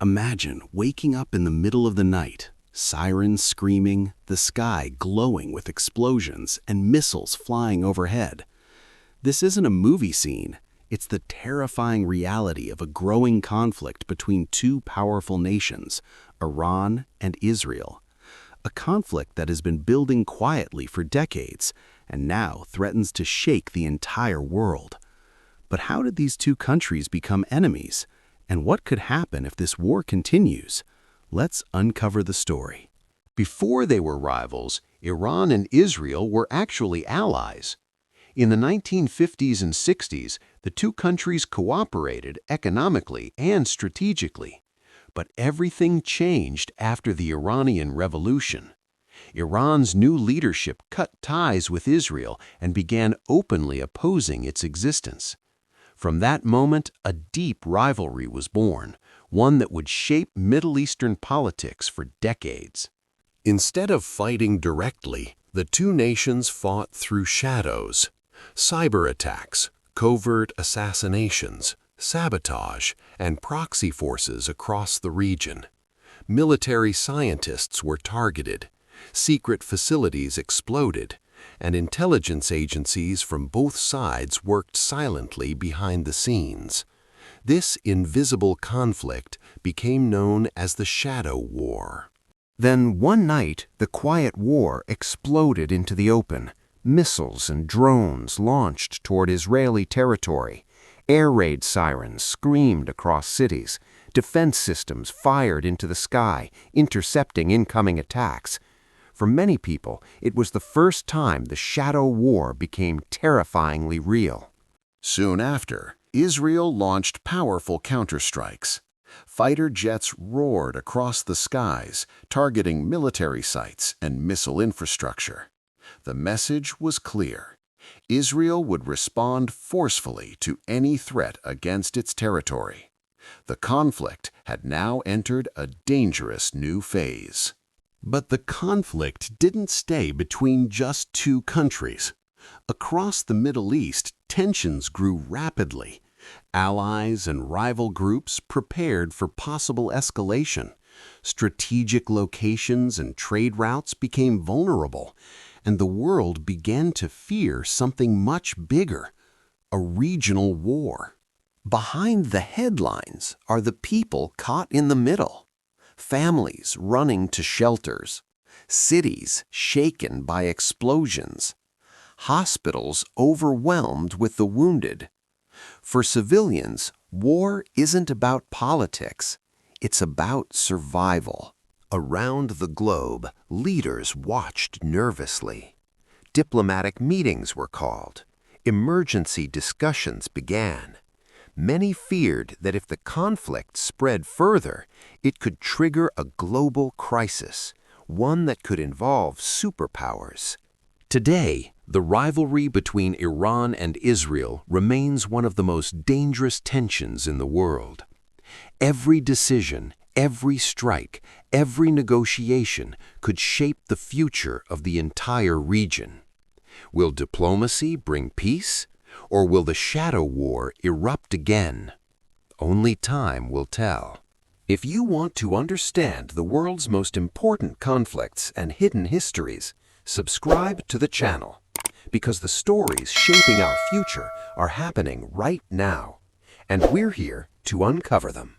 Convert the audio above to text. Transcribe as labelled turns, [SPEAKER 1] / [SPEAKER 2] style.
[SPEAKER 1] Imagine waking up in the middle of the night, sirens screaming, the sky glowing with explosions and missiles flying overhead. This isn't a movie scene. It's the terrifying reality of a growing conflict between two powerful nations, Iran and Israel. A conflict that has been building quietly for decades and now threatens to shake the entire world. But how did these two countries become enemies? And what could happen if this war continues? Let's uncover the story.
[SPEAKER 2] Before they were rivals, Iran and Israel were actually allies. In the 1950s and 60s, the two countries cooperated economically and strategically. But everything changed after the Iranian Revolution. Iran's new leadership cut ties with Israel and began openly opposing its existence. From that moment, a deep rivalry was born, one that would shape Middle Eastern politics for decades.
[SPEAKER 3] Instead of fighting directly, the two nations fought through shadows. Cyber attacks, covert assassinations, sabotage, and proxy forces across the region. Military scientists were targeted, secret facilities exploded, and intelligence agencies from both sides worked silently behind the scenes. This invisible conflict became known as the Shadow War.
[SPEAKER 4] Then one night, the quiet war exploded into the open. Missiles and drones launched toward Israeli territory. Air raid sirens screamed across cities. Defense systems fired into the sky, intercepting incoming attacks. For many people, it was the first time the Shadow War became terrifyingly real.
[SPEAKER 5] Soon after, Israel launched powerful counterstrikes. Fighter jets roared across the skies, targeting military sites and missile infrastructure. The message was clear. Israel would respond forcefully to any threat against its territory. The conflict had now entered a dangerous new phase.
[SPEAKER 1] But the conflict didn't stay between just two countries. Across the Middle East, tensions grew rapidly. Allies and rival groups prepared for possible escalation. Strategic locations and trade routes became vulnerable, and the world began to fear something much bigger, a regional war.
[SPEAKER 2] Behind the headlines are the people caught in the middle. Families running to shelters, cities shaken by explosions, hospitals overwhelmed with the wounded. For civilians, war isn't about politics, it's about survival.
[SPEAKER 4] Around the globe, leaders watched nervously. Diplomatic meetings were called. Emergency discussions began. Many feared that if the conflict spread further, it could trigger a global crisis, one that could involve superpowers.
[SPEAKER 3] Today, the rivalry between Iran and Israel remains one of the most dangerous tensions in the world. Every decision, every strike, every negotiation could shape the future of the entire region. Will diplomacy bring peace, or will the Shadow War erupt again? Only time will tell. If you want to understand the world's most important conflicts and hidden histories, subscribe to the channel, because the stories shaping our future are happening right now, and we're here to uncover them.